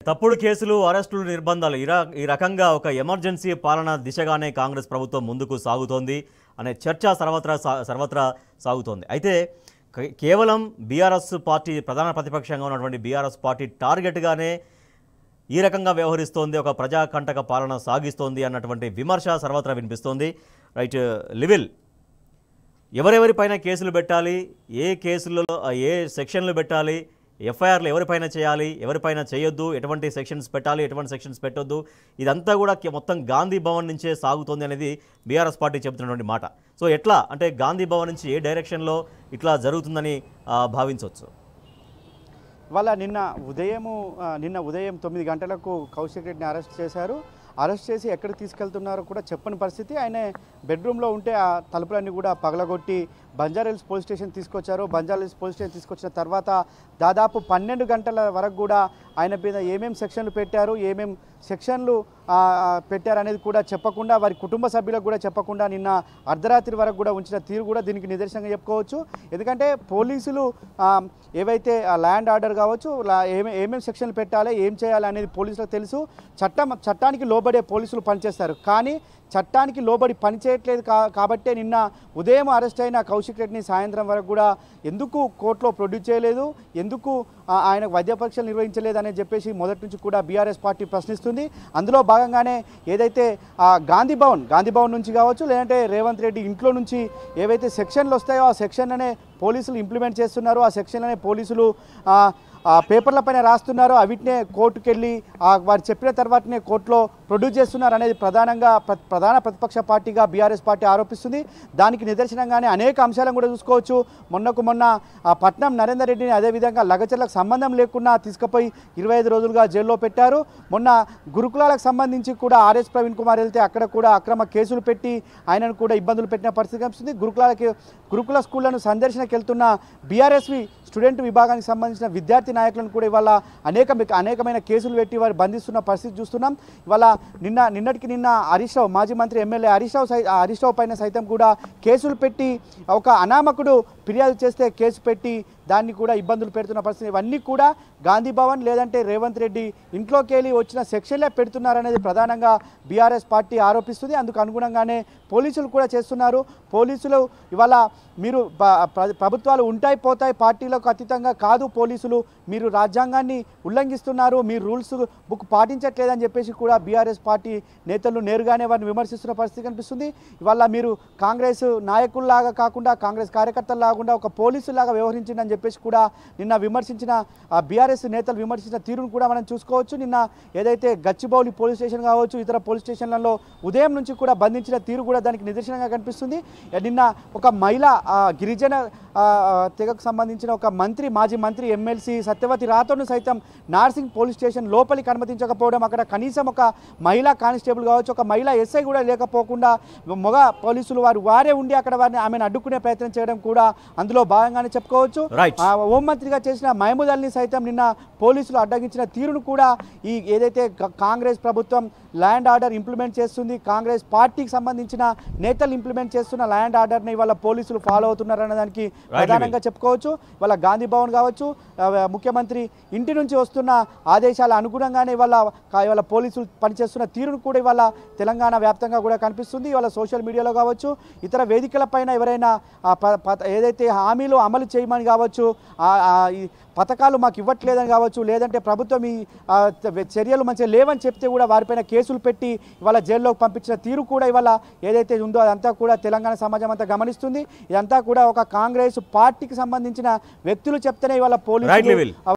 తప్పుడు కేసులు అరెస్టులు నిర్బంధాలు ఈ రకంగా ఒక ఎమర్జెన్సీ పాలన దిశగానే కాంగ్రెస్ ప్రభుత్వం ముందుకు సాగుతోంది అనే చర్చ సర్వత్రా సాగుతోంది. అయితే కేవలం బీఆర్ఎస్ పార్టీ ప్రధాన ప్రతిపక్షంగా ఉన్నటువంటి బీఆర్ఎస్ పార్టీ టార్గెట్గానే ఈ రకంగా వ్యవహరిస్తోంది, ఒక ప్రజాకంటక పాలన సాగిస్తోంది అన్నటువంటి విమర్శ సర్వత్రా వినిపిస్తోంది. రైట్ లివిల్, ఎవరెవరిపైన కేసులు పెట్టాలి, ఏ కేసులలో ఏ సెక్షన్లు పెట్టాలి, ఎఫ్ఐఆర్లు ఎవరిపైన చేయాలి, ఎవరిపైన చేయొద్దు, ఎటువంటి సెక్షన్స్ పెట్టాలి, ఎటువంటి సెక్షన్స్ పెట్టొద్దు, ఇదంతా కూడా మొత్తం గాంధీ భవన్ నుంచే సాగుతోంది అనేది బీఆర్ఎస్ పార్టీ చెబుతున్నటువంటి మాట. సో ఎట్లా అంటే గాంధీ భవన్ నుంచి ఏ డైరెక్షన్లో ఇట్లా జరుగుతుందని భావించవచ్చు? వాళ్ళ నిన్న ఉదయం 9 గంటలకు కౌశిక్ రెడ్డిని అరెస్ట్ చేశారు. అరెస్ట్ చేసి ఎక్కడికి తీసుకెళ్తున్నారో కూడా చెప్పని పరిస్థితి. ఆయన బెడ్రూమ్లో ఉంటే ఆ తలుపులన్నీ కూడా పగలగొట్టి బంజారాహిల్స్ పోలీస్ స్టేషన్ తీసుకొచ్చారు. బంజారాహిల్స్ పోలీస్ స్టేషన్ తీసుకొచ్చిన తర్వాత దాదాపు 12 గంటల వరకు కూడా ఆయన మీద ఏమేమి సెక్షన్లు పెట్టారు, ఏమేమి సెక్షన్లు పెట్టారనేది కూడా చెప్పకుండా, వారి కుటుంబ సభ్యులకు కూడా చెప్పకుండా నిన్న అర్ధరాత్రి వరకు కూడా ఉంచిన తీరు కూడా దీనికి నిదర్శనంగా చెప్పుకోవచ్చు. ఎందుకంటే పోలీసులు ఏవైతే ల్యాండ్ ఆర్డర్ కావచ్చు, ఏమేమి సెక్షన్లు పెట్టాలి, ఏం చేయాలి అనేది పోలీసులకు తెలుసు. చట్టానికి లోబడే పోలీసులు పనిచేస్తారు. కానీ చట్టానికి లోబడి పనిచేయట్లేదు కాబట్టే నిన్న ఉదయం అరెస్ట్ అయిన కౌశిక్ రెడ్డిని సాయంత్రం వరకు కూడా ఎందుకు కోర్టులో ప్రొడ్యూస్ చేయలేదు, ఎందుకు ఆయనకు వైద్య పరీక్షలు నిర్వహించలేదు అని చెప్పేసి మొదటి నుంచి కూడా బీఆర్ఎస్ పార్టీ ప్రశ్నిస్తుంది. అందులో భాగంగానే ఏదైతే గాంధీ భవన్ నుంచి కావచ్చు, లేదంటే రేవంత్ రెడ్డి ఇంట్లో నుంచి ఏవైతే సెక్షన్లు వస్తాయో ఆ సెక్షన్లనే పోలీసులు ఇంప్లిమెంట్ చేస్తున్నారు. ఆ సెక్షన్లనే పోలీసులు పేపర్ల పైన రాస్తున్నారు. అవిటినే కోర్టుకు వెళ్ళి వారు చెప్పిన తర్వాతనే కోర్టులో ప్రొడ్యూస్ చేస్తున్నారు అనేది ప్రధాన ప్రతిపక్ష పార్టీగా బీఆర్ఎస్ పార్టీ ఆరోపిస్తుంది. దానికి నిదర్శనంగానే అనేక అంశాలను కూడా చూసుకోవచ్చు. మొన్న పట్నం నరేందర్ రెడ్డిని అదేవిధంగా లగచర్లకు సంబంధం లేకుండా తీసుకుపోయి 25 రోజులుగా జైల్లో పెట్టారు. మొన్న గురుకులాలకు సంబంధించి కూడా ఆర్ఎస్ ప్రవీణ్ కుమార్ వెళ్తే అక్కడ కూడా అక్రమ కేసులు పెట్టి ఆయనను కూడా ఇబ్బందులు పెట్టిన పరిస్థితి కనిపిస్తుంది. గురుకుల స్కూళ్లను సందర్శనకు వెళ్తున్న బీఆర్ఎస్వి స్టూడెంట్ విభాగానికి సంబంధించిన విద్యార్థి నాయకులను కూడా ఇవాళ అనేకమైన కేసులు పెట్టి వారు బంధిస్తున్న పరిస్థితి చూస్తున్నాం. ఇవాళ నిన్నటికి హరీష్ రావు, మాజీ మంత్రి ఎమ్మెల్యే హరీష్ రావు పైన సైతం కూడా కేసులు పెట్టి, ఒక అనామకుడు ఫిర్యాదు చేస్తే కేసు పెట్టి దాన్ని కూడా ఇబ్బందులు పెడుతున్న పరిస్థితి. ఇవన్నీ కూడా గాంధీ భవన్ లేదంటే రేవంత్ రెడ్డి ఇంట్లోకి వెళ్ళి వచ్చిన సెక్షన్లే పెడుతున్నారనేది ప్రధానంగా బీఆర్ఎస్ పార్టీ ఆరోపిస్తుంది. అందుకు అనుగుణంగానే పోలీసులు కూడా చేస్తున్నారు. పోలీసులు ఇవాళ మీరు ప్రభుత్వాలు ఉంటాయి పోతాయి, పార్టీలకు అతీతంగా కాదు, పోలీసులు మీరు రాజ్యాంగాన్ని ఉల్లంఘిస్తున్నారు, మీరు రూల్స్ బుక్ పాటించట్లేదని చెప్పేసి కూడా బీఆర్ఎస్ పార్టీ నేతలు నేరుగానే వారిని విమర్శిస్తున్న పరిస్థితి కనిపిస్తుంది. ఇవాళ మీరు కాంగ్రెస్ నాయకుల్లాగా కాకుండా, కాంగ్రెస్ కార్యకర్తల్లాగా ఒక పోలీసులాగా వ్యవహరించిందని చెప్పేసి కూడా నిన్న విమర్శించిన బీఆర్ఎస్ నేతలు విమర్శించిన తీరును కూడా మనం చూసుకోవచ్చు. నిన్న ఏదైతే గచ్చిబౌలి పోలీస్ స్టేషన్ కావచ్చు, ఇతర పోలీస్ స్టేషన్లలో ఉదయం నుంచి కూడా బంధించిన తీరు కూడా దానికి నిదర్శనంగా కనిపిస్తుంది. నిన్న ఒక మహిళ గిరిజన తెగకు సంబంధించిన ఒక మాజీ మంత్రి ఎమ్మెల్సీ సత్యవతి రాథోడ్ను సైతం నార్సింగ్ పోలీస్ స్టేషన్ లోపలికి అనుమతించకపోవడం, అక్కడ కనీసం ఒక మహిళా కానిస్టేబుల్ కావచ్చు, ఒక మహిళా ఎస్ఐ కూడా లేకపోకుండా మగ పోలీసులు వారే ఉండి అక్కడ ఆమెను అడ్డుకునే ప్రయత్నం చేయడం కూడా అందులో భాగంగానే చెప్పుకోవచ్చు. హోంమంత్రిగా చేసిన మహమూద్ అలీని సైతం నిన్న పోలీసులు అడ్డగించిన తీరును కూడా ఏదైతే కాంగ్రెస్ ప్రభుత్వం ల్యాండ్ ఆర్డర్ ఇంప్లిమెంట్ చేస్తుంది, కాంగ్రెస్ పార్టీకి సంబంధించిన నేతలు ఇంప్లిమెంట్ చేస్తున్న ల్యాండ్ ఆర్డర్ని ఇవాళ పోలీసులు ఫాలో అవుతున్నారన్న దానికి ప్రధానంగా చెప్పుకోవచ్చు. ఇవాళ గాంధీ భవన్ కావచ్చు, ముఖ్యమంత్రి ఇంటి నుంచి వస్తున్న ఆదేశాల అనుగుణంగానే ఇవాళ పోలీసులు పనిచేస్తున్న తీరును కూడా ఇవాళ తెలంగాణ వ్యాప్తంగా కూడా కనిపిస్తుంది. ఇవాళ సోషల్ మీడియాలో కావచ్చు, ఇతర వేదికలపైన ఎవరైనా ఏదైతే హామీలు అమలు చేయమని కావచ్చు, ఈ పథకాలు మాకు ఇవ్వట్లేదని కావచ్చు, లేదంటే ప్రభుత్వం ఈ చర్యలు మంచిగా లేవని చెప్తే కూడా వారిపైన కేసులు పెట్టి ఇవాళ జైల్లోకి పంపించిన తీరు కూడా ఇవాళ ఏదైతే ఉందో అదంతా కూడా తెలంగాణ సమాజం అంతా గమనిస్తుంది. ఇదంతా కూడా ఒక కాంగ్రెస్ పార్టీకి సంబంధించిన వ్యక్తులు చెప్తేనే ఇవాళ పోలీసులు